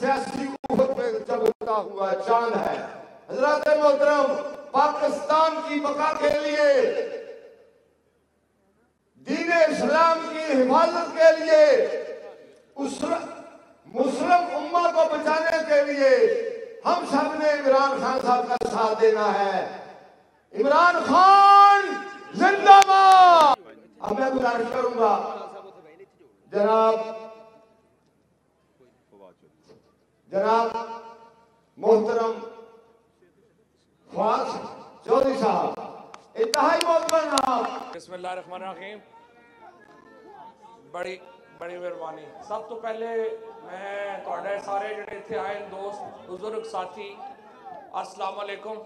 सियासी उहद में चमकता हुआ चांद है। हजरत मोहतरम, पाकिस्तान की बका के लिए, दीन इस्लाम की हिफाजत के लिए, मुस्लिम उम्मा को बचाने के लिए हम सब ने इमरान खान साहब का साथ देना है। इमरान खान जिंदाबाद। अब मैं गुजारिश करूंगा जनाब मोहतरम फवाद चौधरी साहब, इंतहाई मोहतरम नाम। बिस्मिल्लाहिर्रहमानिर्रहीम। बड़ी मेहरबानी। सब तो पहले मैं तुहाडे सारे जिहड़े इत्थे आए दोस्त बुजुर्ग साथी अस्सलाम वालेकुम।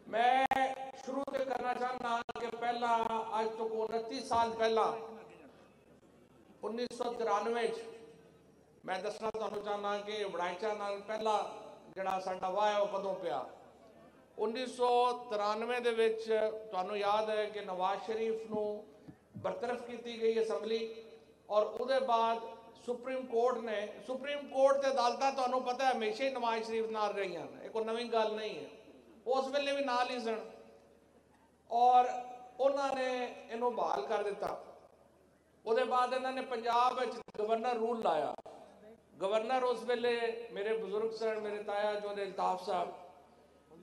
मैं शुरू से करना चाहना कि पहला आज तो 29 साल पहला 1993 मैं दसना तुहानू चाहना कि वड़ाइचा नाल पहला जिहड़ा साडा वाह है वो कदों पिया। 1993 दे विच तुहानू याद है कि नवाज शरीफ नू बरतरफ की गई असैम्बली और उसके बाद सुप्रीम कोर्ट ते अदालतां तुहानू पता है हमेशा ही नवाज शरीफ नाल रही हैं, कोई नवीं गल नहीं है। उस वेले भी नाल ही सन और उन्होंने इन्हों बहाल कर दिता। उसके बाद इन्होंने पंजाब गवर्नर रूल लाया। गवर्नर उस वेले मेरे बुजुर्ग सन, मेरे ताया जोधे अल्ताफ साहब,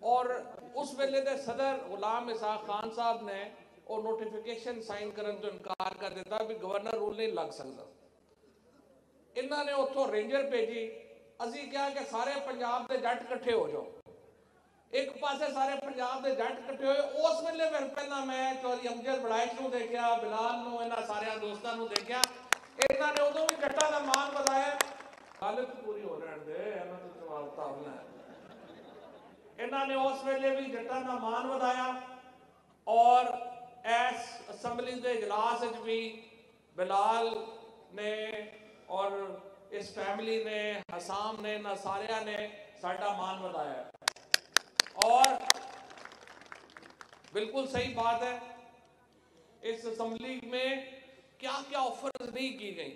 और उस वेले दे सदर गुलाम इसहाक खान साहब ने वो नोटिफिकेशन साइन करने तो इनकार कर दिता भी गवर्नर रूल नहीं लग सकता। इन्होंने उतों रेंजर भेजी। असी क्या कि सारे पंजाब के जट इकट्ठे हो जाओ। एक पासे सारे पंजाब के जट इकट्ठे हुए। उस वेले फिर पहला मैं चौधरी अमजद बड़ाइच नूं देखिया, बिलाल नूं, इन्हां सारे दोस्तों नूं देखिया। इन्होंने उदों भी जट्टां दा मान वधाया। गल पूरी हो रहन दे, इन्हां तो जवाब तावना है। इन्होंने उस वेले भी जट्टां दा मान वधाया और इस असैम्बली के इजलास भी बिलाल ने और इस फैमिली ने, हसाम ने, इन्हां सारिया ने साडा मान वधाया। और बिल्कुल सही बात है, इस असैम्बली में क्या क्या ऑफर नहीं की गई।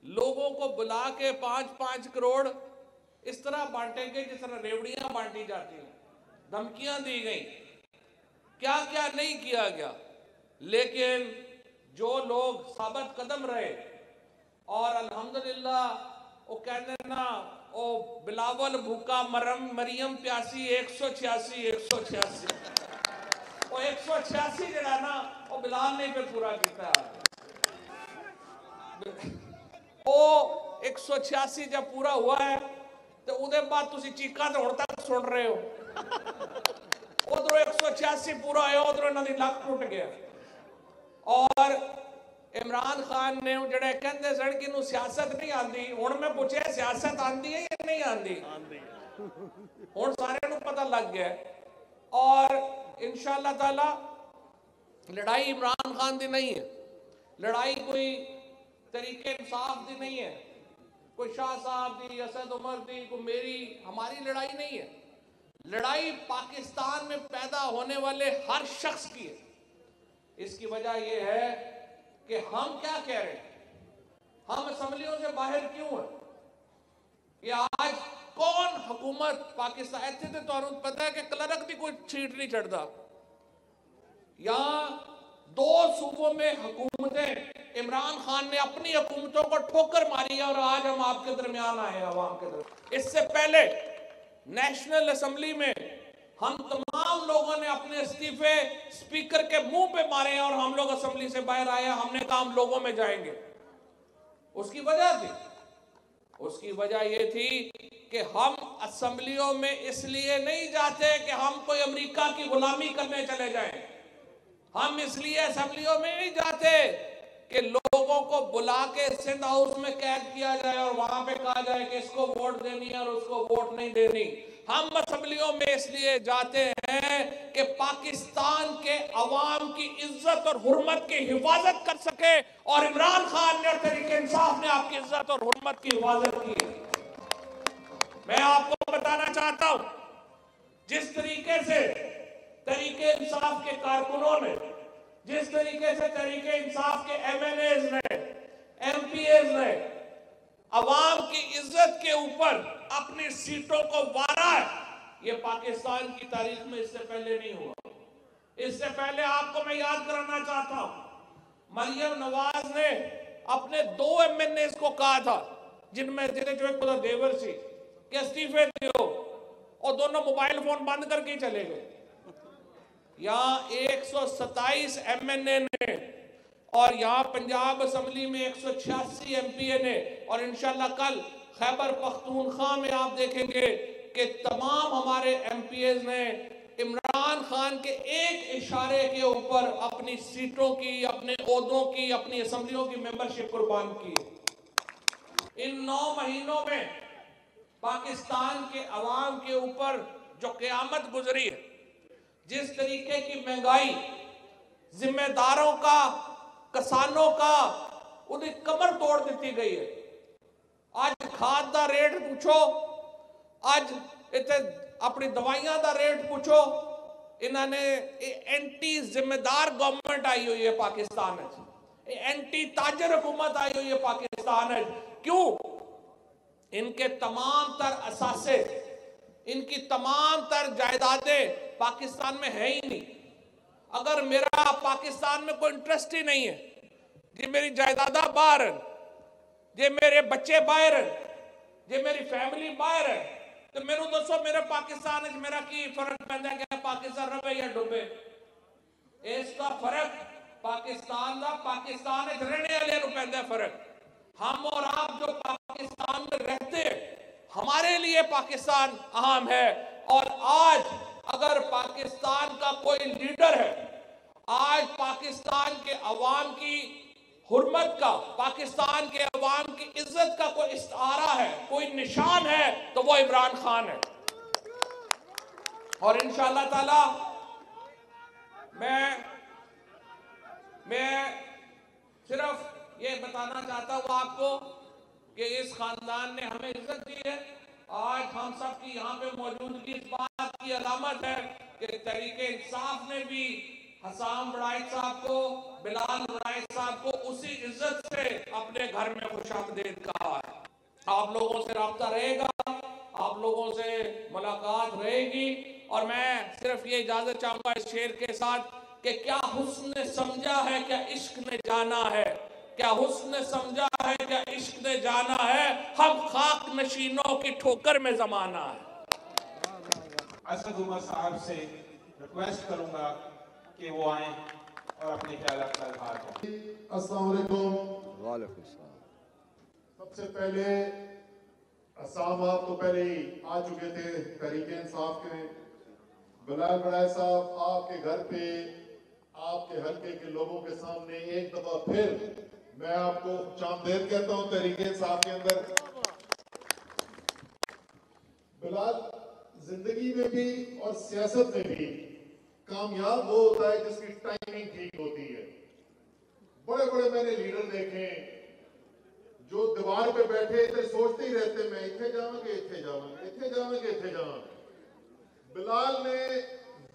लोगों को बुला के 5-5 करोड़ इस तरह बांटे गए जिस तरह रेवड़ियां बांटी जाती हैं, धमकियां दी गई, क्या क्या नहीं किया गया। लेकिन जो लोग साबित कदम रहे और अल्हम्दुलिल्लाह वो कहते ना, ओ बिलावल भूखा मरियम प्यासी 186 वो 186 जड़ा ना वो बिलाल ने फिर पूरा किया। वो 186 जब पूरा हुआ है तो उसके बाद तुसी चीका तो हुण तक सुन रहे हो। उधरों 186 पूरा होया, उधरों इन्हां दी लक टुट गया। और इमरान खान ने जड़े कहते सन कि इन्हू सियासत नहीं आती, हुण मैं पूछे सियासत आती है या नहीं आती? हुण सारे नू पता लग गया। और इंशाअल्लाह ताला लड़ाई इमरान खान दी नहीं है, लड़ाई कोई तरीके इंसाफ दी नहीं है, कोई शाह साहब दी, असद उमर दी, कोई मेरी हमारी लड़ाई नहीं है। लड़ाई पाकिस्तान में पैदा होने वाले हर शख्स की है। इसकी वजह यह है कि हम क्या कह रहे हैं, हम असम्बलियों से बाहर क्यों हैं? कि आज कौन हुकूमत पाकिस्तान इत्थे ते तुहानू पता है कि क्लर्क की कोई सीट नहीं चढ़ता। यहां 2 सूबों में हुकूमतें, इमरान खान ने अपनी हुकूमतों को ठोकर मारी है और आज हम आपके दरमियान आए हैं, अवाम के दरमियान। इससे पहले नेशनल असेंबली में हम तमाम लोगों ने अपने इस्तीफे स्पीकर के मुंह पे मारे हैं और हम लोग असेंबली से बाहर आए। हमने कहा हम लोगों में जाएंगे। उसकी वजह यह थी कि हम असेंबलियों में इसलिए नहीं जाते कि हम कोई अमेरिका की गुलामी करने चले जाएं। हम इसलिए असेंबलियों में नहीं जाते कि लोगों को बुला के सिंध हाउस में कैद किया जाए और वहां पे कहा जाए कि इसको वोट देनी है और उसको वोट नहीं देनी। हम असेंबलियों में इसलिए जाते हैं कि पाकिस्तान के अवाम की इज्जत और हुर्मत की हिफाजत कर सके, और इमरान खान ने और तहरीक इंसाफ ने आपकी इज्जत और हुर्मत की हिफाजत की। मैं आपको बताना चाहता हूं, जिस तरीके से तहरीक इंसाफ के कारकुनों ने, जिस तरीके से तहरीक इंसाफ के MNAs ने, MPAs ने अवाम की इज्जत के ऊपर अपनी सीटों को वारा है, ये पाकिस्तान की तारीख में इससे पहले नहीं हुआ। इससे पहले आपको मैं याद कराना चाहता हूं, मरियम नवाज ने अपने 2 MNAs को कहा था, जिनमें जो एक देवर सी कि इस्तीफे दो, और दोनों मोबाइल फोन बंद करके चले गए। यहाँ 127 MNA ने और यहाँ पंजाब असेंबली में 186 MPA ने, और इंशाल्लाह कल खैबर पख्तूनख्वा में आप देखेंगे कि तमाम हमारे MPAs ने इमरान खान के एक इशारे के ऊपर अपनी सीटों की, अपने ओहदों की, अपनी असेंबलियों की मेंबरशिप कुर्बान की। इन 9 महीनों में पाकिस्तान के अवाम के ऊपर जो क़यामत गुजरी है, जिस तरीके की महंगाई, जिम्मेदारों का, किसानों का, उन्हें कमर तोड़ दी गई है। आज खाद का रेट पूछो, आज इतने अपनी दवाइयां का रेट पूछो, इन्होंने एंटी जिम्मेदार गवर्नमेंट आई हुई है पाकिस्तान है, एंटी ताजर हुकूमत आई हुई है पाकिस्तान है। क्यों? इनके तमाम तर असासे, इनकी तमाम तर जायदादें पाकिस्तान में है ही नहीं। अगर मेरा पाकिस्तान में कोई इंटरेस्ट ही नहीं है, जे मेरी जायदादा बाहर है, जे मेरे बच्चे बाहर है, जे मेरी फैमिली बाहर है, तो मेनू दसो मेरे पाकिस्तान में मेरा की फर्क पैदा है? पाकिस्तान रवे या डुबे? इसका फर्क पाकिस्तान का, पाकिस्तान रहने वाले पैदा फर्क। हम और आप जो पाकिस्तान में रहते हैं, हमारे लिए पाकिस्तान अहम है। और आज अगर पाकिस्तान का कोई लीडर है, आज पाकिस्तान के अवाम की हुर्मत का, पाकिस्तान के अवाम की इज्जत का कोई इस्तारा है, कोई निशान है, तो वो इमरान खान है। और इंशाअल्लाह ताला मैं सिर्फ ये बताना चाहता हूं आपको कि इस खानदान ने हमें इज्जत दी है। आज हम सब की यहाँ पे मौजूदगी इस बात की अलामत है कि तहरीक इंसाफ ने भी हसाम वड़ाइद साहब को, बिलाल वड़ाइद साहब को उसी इज्जत से अपने घर में खुशामदीद कहा है। आप लोगों से राब्ता रहेगा, आप लोगों से मुलाकात रहेगी। और मैं सिर्फ ये इजाजत चाहूंगा इस शेर के साथ कि क्या हुस्न ने समझा है, क्या इश्क ने जाना है, क्या हुस्न ने समझा है, क्या इश्क ने जाना है, हम खाक नशीनों की ठोकर में जमाना है। असद उमर साहब से रिक्वेस्ट करूंगा कि वो आए और अपने ख्यालात का इजहार करें। अस्सलाम वालेकुम। वालेकुम सलाम। सबसे पहले अस्सलाम, आप तो पहले ही आ चुके थे तहरीक इंसाफ के। बिलाल वड़ाइद साहब, आपके घर पे, आपके हल्के के लोगों के सामने एक दफा फिर मैं आपको खुशामदीद कहता हूं तहरीक इंसाफ के अंदर। बिलाल, जिंदगी में भी और सियासत में भी कामयाब वो होता है जिसकी टाइमिंग ठीक होती है। बड़े बड़े मैंने लीडर देखे जो दीवार पे बैठे थे, सोचते ही रहते मैं इतने जाऊंगे, इतने जाऊंगे, इतने जाऊंगे, इतने जाऊंगे। बिलाल ने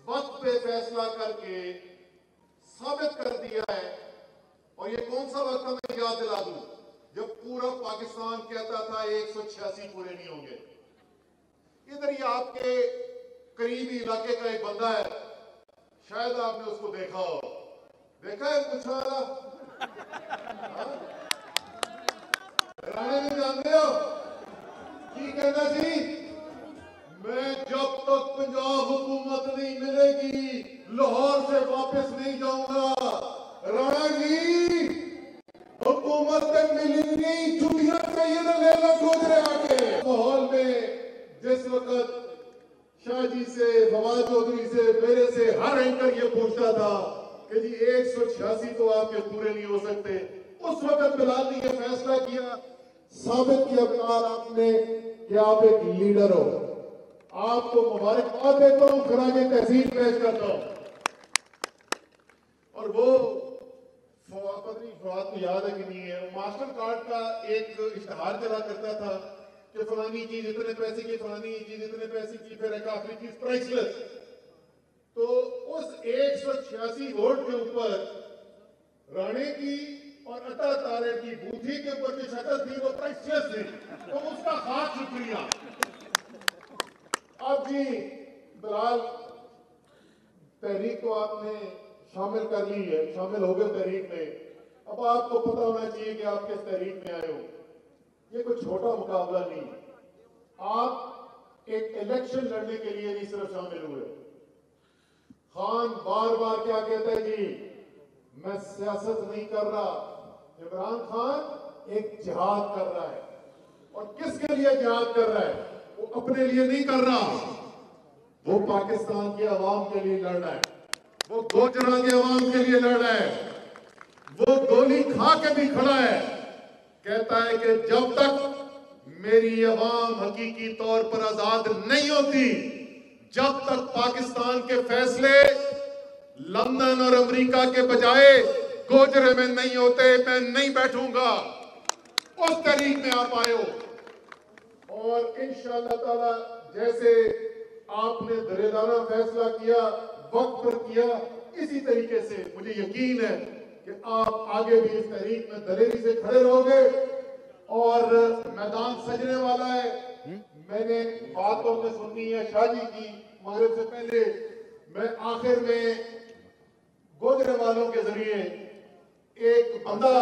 वक्त पे फैसला करके साबित कर दिया है। और ये कौन सा वक्त था, मैं याद दिला दूं, जब पूरा पाकिस्तान कहता था 186 पूरे नहीं होंगे। इधर ही आपके करीबी इलाके का एक बंदा है, शायद आपने उसको देखा हो। देखा है कुछ वाला? राणे भी जानते हो की कहना जी, मैं जब तक पंजाब हुकूमत नहीं मिलेगी लाहौर से वापस नहीं जाऊंगा। राणा जी, हुकूमत तक मिली नहीं, छुट्टियां चाहिए ना, ले लो गोदरे आके। माहौल में जिस वक्त शाह जी से, फवाद चौधरी से, मेरे से हर एंकर ये पूछता था कि जी 186 तो आपके पूरे नहीं हो सकते, उस वक्त बिलाल ने यह फैसला किया, साबित किया बिलाल आपने कि आप एक लीडर हो। आपको मुबारकबाद देता हूं, खराजे तहसीन पेश करता हूं। और वो फवाद को याद है कि नहीं है, मास्टर कार्ड का एक इश्तहार चला करता था कि फलानी चीज इतने पैसे की, फलानी चीज इतने पैसे की, फिर एक आखिरी चीज प्राइसलेस। तो उस 186 वोट के ऊपर राणे की और अता तारे की बूथी के ऊपर जो शक्ल थी वो प्राइसलेस से, तो उसका खास शुक्रिया। अब जी बिलाल, तहरीक तो आपने शामिल कर ली है, शामिल हो गए तहरीक में। अब आपको पता होना चाहिए कि आप किस तहरीक में आए हो। ये कोई छोटा मुकाबला नहीं है। आप एक इलेक्शन लड़ने के लिए नहीं सिर्फ शामिल हुए। खान बार बार क्या कहता है जी, मैं सियासत नहीं कर रहा। इमरान खान एक जिहाद कर रहा है। और किसके लिए जिहाद कर रहा है? वो अपने लिए नहीं कर रहा, वो पाकिस्तान की आवाम के लिए लड़ रहा है, वो गोजरा की आवाम के लिए लड़ रहा है, वो गोली खा के भी खड़ा है। कहता है कि जब तक मेरी आवाम हकीकी तौर पर आजाद नहीं होती, जब तक पाकिस्तान के फैसले लंदन और अमेरिका के बजाय गोजरे में नहीं होते, मैं नहीं बैठूंगा। उस तरीक में आप आए हो और इंशाअल्लाह ताला जैसे आपने दलेराना फैसला किया, वक्त पर किया, इसी तरीके से मुझे यकीन है कि आप आगे भी इस तहरीक में दलेरी से खड़े रहोगे और मैदान सजने वाला है। मैंने बात तो सुननी है शाहजी की मगरिब से पहले। मैं आखिर में गोजरे वालों के जरिए एक बंदा,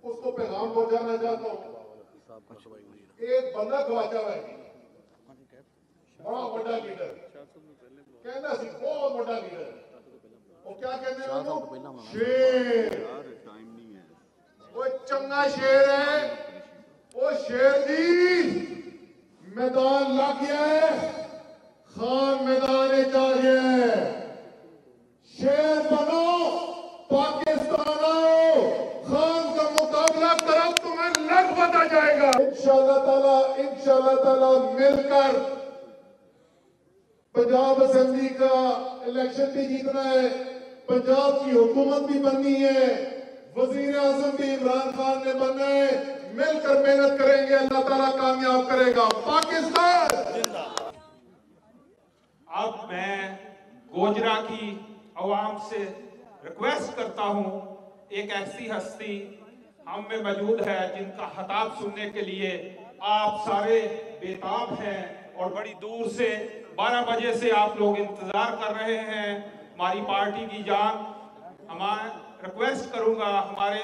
उसको पैगाम पहुंचाना चाहता हूं। एक बंदा गवाचा हुआ है, बड़ा बड़ा लीडर, कहना सी बहुत बड़ा लीडर। वो क्या कहते हैं? शेर। वो चंगा शेर है। वो शेर जी मैदान ला गया है, खान मैदान आ गया है। शेर बनो, पाकिस्तान आओ, खान का मुकाबला करो, तुम्हें लगभग आ जाएगा। इंशाअल्लाह ताला मिलकर पंजाब असेंबली का इलेक्शन भी जीतना है, पंजाब की हुकूमत भी बननी है, वजीर आजम भी इमरान खान ने बनना है। मिलकर मेहनत करेंगे, अल्लाह ताला कामयाब करेगा। पाकिस्तान। अब मैं गोजरा की आवाम से रिक्वेस्ट करता हूं, एक ऐसी हस्ती हम में मौजूद है जिनका खिताब सुनने के लिए आप सारे बेताब हैं और बड़ी दूर से 12 बजे से आप लोग इंतजार कर रहे हैं हमारी पार्टी की जान। हमारा रिक्वेस्ट करूंगा हमारे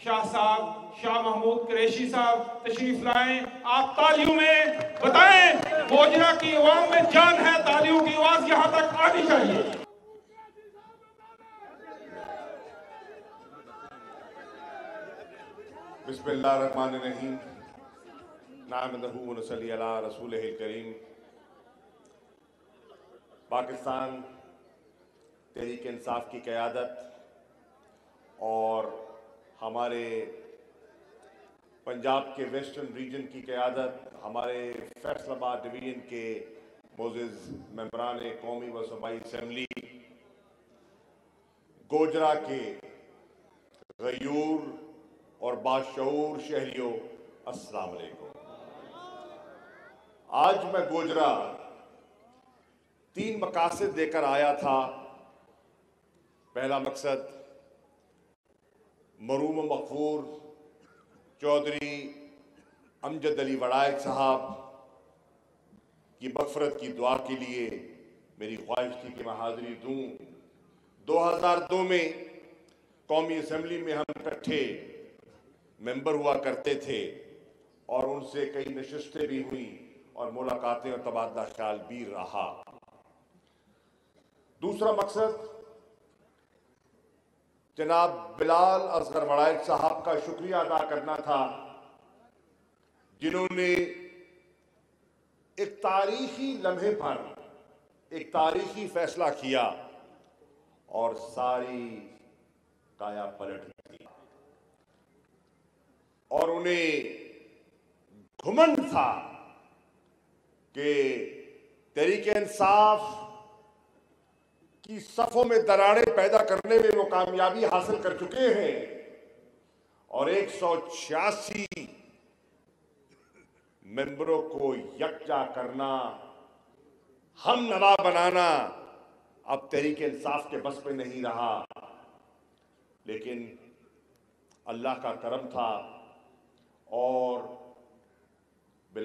शाह साहब, शाह महमूद कुरैशी साहब तशरीफ लाएं। आप तालियों में बताएं गोजरा की आवाम में जान है, तालियों की आवाज यहां तक आनी चाहिए। बिस्मिल्लाहिर्रहमानिर्रहीम, नहमदुहु व नसल्ली अला रसूलिहिल करीम। पाकिस्तान तहरीक इंसाफ की क़यादत और हमारे पंजाब के वेस्टर्न रीजन की क़यादत, हमारे फैसलाबाद डिवीज़न के मोअज़्ज़िज़ मेंबरान कौमी व सूबाई असम्बली, गोजरा के गयूर और बाशऊर शहरियों, अस्सलाम वालेकुम। आज मैं गोजरा 3 मकासद देकर आया था। पहला मकसद मरूम मकफूर चौधरी अमजद अली वड़ाइक साहब की मग़फ़रत की दुआ के लिए मेरी ख्वाहिश थी कि मैं हाज़िरी दूँ। 2002 में कौमी असम्बली में हम इकट्ठे मेंबर हुआ करते थे और उनसे कई नशिस्तें भी हुई और मुलाकातें और तबादला ख्याल भी रहा। दूसरा मकसद जनाब बिलाल असगर वड़ाइक साहब का शुक्रिया अदा करना था, जिन्होंने एक तारीखी लम्हे पर एक तारीखी फैसला किया और सारी काया पलट दी। और उन्हें घुमंड था कि तहरीक इंसाफ की सफों में दरारें पैदा करने में वो कामयाबी हासिल कर चुके हैं और 186 मेंबरों को यकजा करना, हम नवा बनाना अब तहरीक इंसाफ के बस में नहीं रहा। लेकिन अल्लाह का करम था और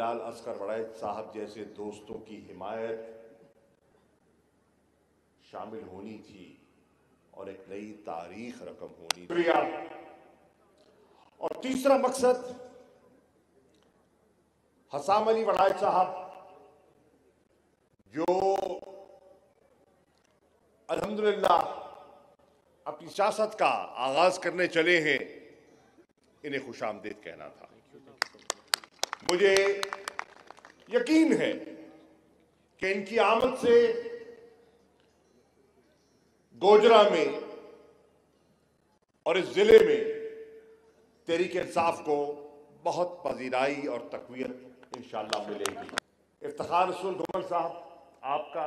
बिलाल असगर वड़ैच साहब जैसे दोस्तों की हिमायत शामिल होनी थी और एक नई तारीख रकम होनी थी। और तीसरा मकसद, हसाम अली वड़ैच साहब जो अल्हम्दुलिल्लाह अपनी सियासत का आगाज करने चले हैं, इन्हें खुशामदीद कहना था। मुझे यकीन है कि इनकी आमद से गोजरा में और इस जिले में तहरीक इंसाफ को बहुत पजीराई और तकवीत इंशाअल्लाह मिलेगी। इफ्तिखार रसूल घुमर साहब आपका,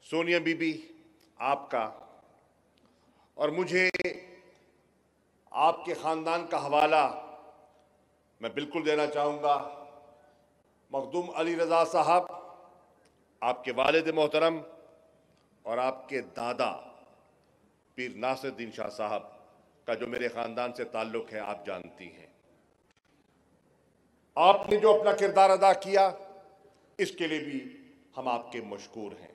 सोनिया बीबी आपका, और मुझे आपके खानदान का हवाला मैं बिल्कुल देना चाहूंगा। मखदूम अली रजा साहब, आपके वालिद मोहतरम और आपके दादा पीर नासिरुद्दीन शाह साहब का जो मेरे खानदान से ताल्लुक है, आप जानती हैं। आपने जो अपना किरदार अदा किया, इसके लिए भी हम आपके मशकूर हैं।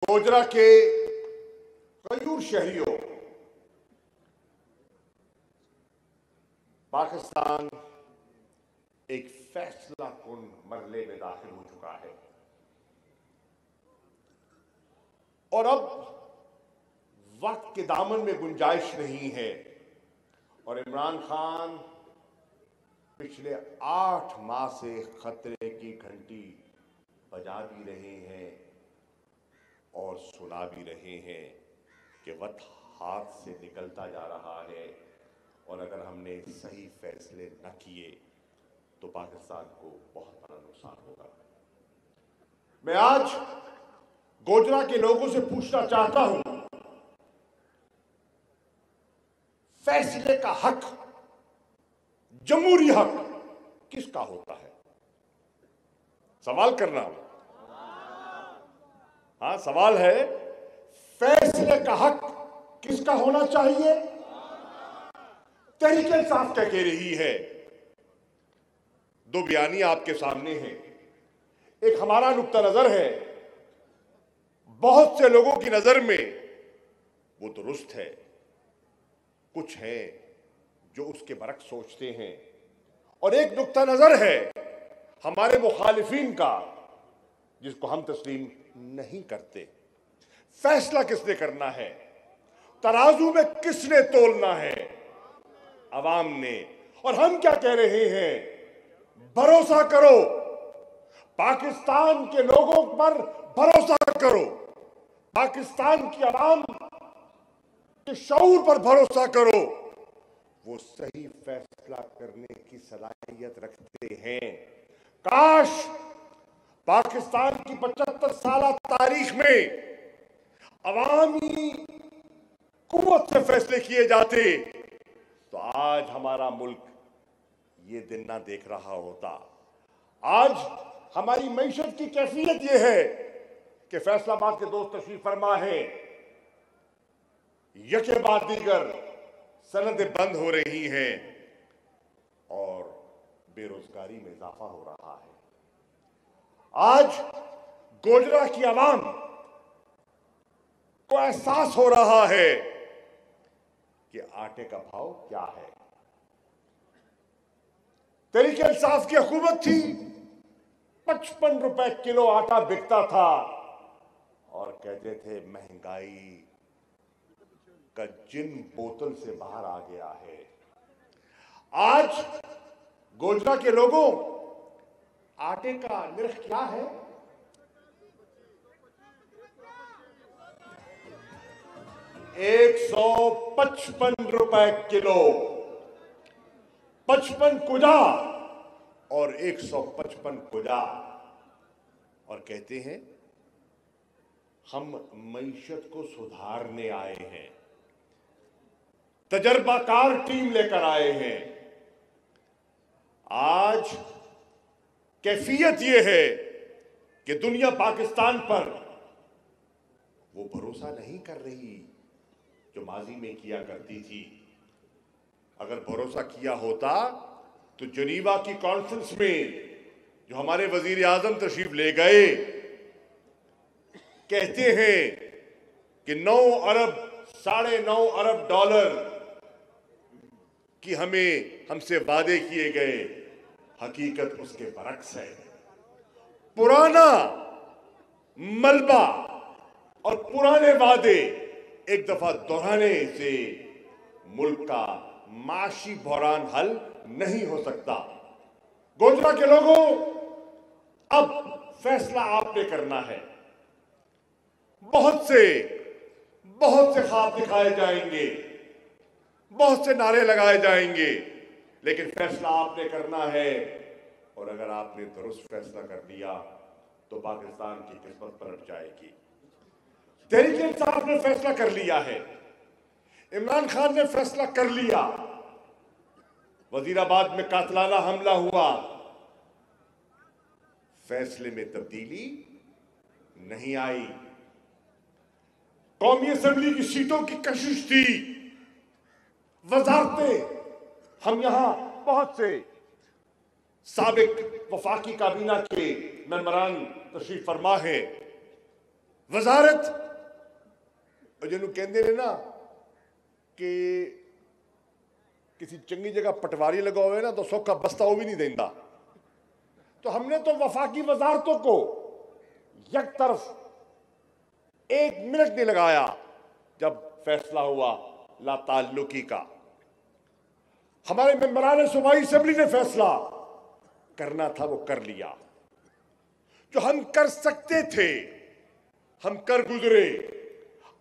गोजरा के कयूर शहरियों, पाकिस्तान एक फैसला कुन मरहले में दाखिल हो चुका है और अब वक्त के दामन में गुंजाइश नहीं है। और इमरान खान पिछले 8 माह से खतरे की घंटी बजा भी रहे हैं और सुना भी रहे हैं कि वक्त हाथ से निकलता जा रहा है और अगर हमने सही फैसले न किए तो पाकिस्तान को बहुत बड़ा नुकसान होगा। मैं आज गोजरा के लोगों से पूछना चाहता हूं, फैसले का हक, जमहूरी हक किसका होता है? सवाल करना, हाँ सवाल है, फैसले का हक किसका होना चाहिए? तहरीक इंसाफ क्या कह रही है? 2 बयानी आपके सामने हैं। एक हमारा नुक्ता नजर है, बहुत से लोगों की नजर में वो दुरुस्त है, कुछ है जो उसके बरक्स सोचते हैं, और एक नुक्ता नजर है हमारे मुखालिफिन का जिसको हम तस्लीम नहीं करते। फैसला किसने करना है? तराजू में किसने तोलना है? अवाम ने। और हम क्या कह रहे हैं? भरोसा करो, पाकिस्तान के लोगों पर भरोसा करो, पाकिस्तान की आवाम के शऊर पर भरोसा करो, वो सही फैसला करने की सलाहियत रखते हैं। काश पाकिस्तान की 75 साल तारीख में अवामी कुव्वत से फैसले किए जाते तो आज हमारा मुल्क ये दिन ना देख रहा होता। आज हमारी मईशत की कैफियत ये है कि फैसलाबाद के दोस्त तशरीफ फरमा है, यके बाद दीगर सनदें बंद हो रही हैं और बेरोजगारी में इजाफा हो रहा है। आज गोजरा की आवाम को एहसास हो रहा है कि आटे का भाव क्या है। तहरीक इंसाफ की हुकूमत थी, 55 रुपए किलो आटा बिकता था और कहते थे महंगाई का जिन बोतल से बाहर आ गया है। आज गोजरा के लोगों, आटे का निर्ख क्या है? 155 रुपए किलो, 55 कुजा और 155 कुजा, और कहते हैं हम मईशत को सुधारने आए हैं, तजर्बाकार टीम लेकर आए हैं। आज कैफियत यह है कि दुनिया पाकिस्तान पर वो भरोसा नहीं कर रही जो माजी में किया करती थी। अगर भरोसा किया होता तो तो जनीवा की कॉन्फ्रेंस में जो हमारे वजीर आजम तशरीफ ले गए, कहते हैं कि 9 अरब 9.5 अरब डॉलर की हमसे वादे किए गए, हकीकत उसके बरक्स है। पुराना मलबा और पुराने वादे एक दफा दोहराने से मुल्क का माशी बहरान हल नहीं हो सकता। गोजरा के लोगों, अब फैसला आपने करना है। बहुत से ख्वाब दिखाए जाएंगे, बहुत से नारे लगाए जाएंगे, लेकिन फैसला आपने करना है। और अगर आपने दुरुस्त फैसला कर लिया तो पाकिस्तान की किस्मत पलट जाएगी। तहरीक इंसाफ ने फैसला कर लिया है, इमरान खान ने फैसला कर लिया। वजीराबाद में कातलाना हमला हुआ, फैसले में तब्दीली नहीं आई। कौमी असेंबली की सीटों की कशिश थी, वजारतें, हम यहां बहुत से साबिक वफाकी काबीना के मेंबरान तशरीफ फरमा है। वजारत जिन्हों कहते हैं ना कि किसी चंगी जगह पटवारी लगा हुआ है ना तो सौखा बस्ता वो भी नहीं देता। तो हमने तो वफाकी वजारतों को एक तरफ 1 मिनट नहीं लगाया जब फैसला हुआ लाताल्लुकी का। हमारे मेंबरान सूबाई असेंबली ने फैसला करना था, वो कर लिया। जो हम कर सकते थे हम कर गुजरे।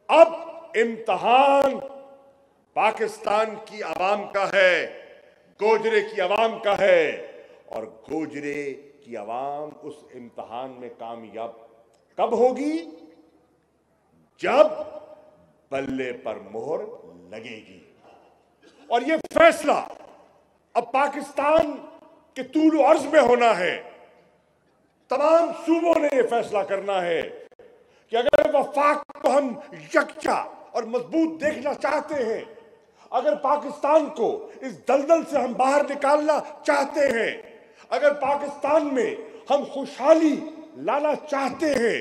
अब इम्तिहान पाकिस्तान की आवाम का है, गोजरे की आवाम का है, और गोजरे की आवाम उस इम्तिहान में कामयाब कब होगी? जब बल्ले पर मोहर लगेगी। और ये फैसला अब पाकिस्तान के तूल अर्ज में होना है। तमाम सूबों ने यह फैसला करना है कि अगर वफाक को हम यकजा और मजबूत देखना चाहते हैं, अगर पाकिस्तान को इस दलदल से हम बाहर निकालना चाहते हैं, अगर पाकिस्तान में हम खुशहाली लाना चाहते हैं,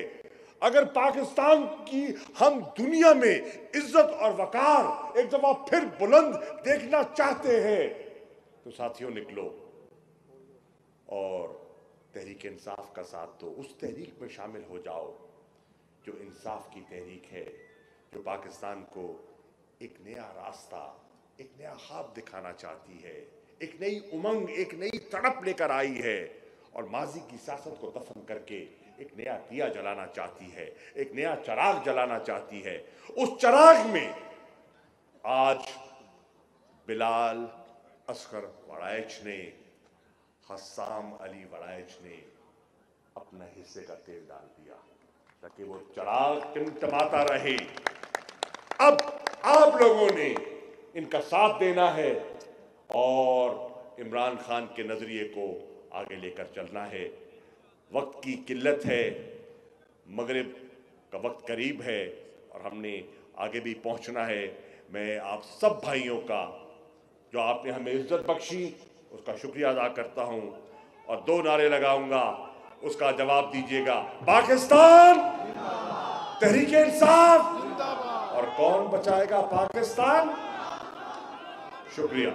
अगर पाकिस्तान की हम दुनिया में इज्जत और वकार एक दफा फिर बुलंद देखना चाहते हैं, तो साथियों निकलो और तहरीक इंसाफ का साथ दो। उस तहरीक में शामिल हो जाओ जो इंसाफ की तहरीक है, जो पाकिस्तान को एक नया रास्ता, एक नया ख्वाब दिखाना चाहती है, एक नई उमंग, एक नई तड़प लेकर आई है, और माजी की सियासत को दफन करके एक नया दिया जलाना चाहती है, एक नया चिराग जलाना चाहती है। उस चिराग में आज बिलाल असगर वड़ाइच ने, हस्साम अली वड़ाइच ने अपना हिस्से का तेल डाल दिया ताकि वो चिराग टिमटिमाता रहे। अब आप लोगों ने इनका साथ देना है और इमरान खान के नजरिए को आगे लेकर चलना है। वक्त की किल्लत है, मगरिब का वक्त करीब है और हमने आगे भी पहुंचना है। मैं आप सब भाइयों का जो आपने हमें इज्जत बख्शी उसका शुक्रिया अदा करता हूं और 2 नारे लगाऊंगा, उसका जवाब दीजिएगा। पाकिस्तान, तहरीक इंसाफ, और कौन बचाएगा पाकिस्तान? शुक्रिया।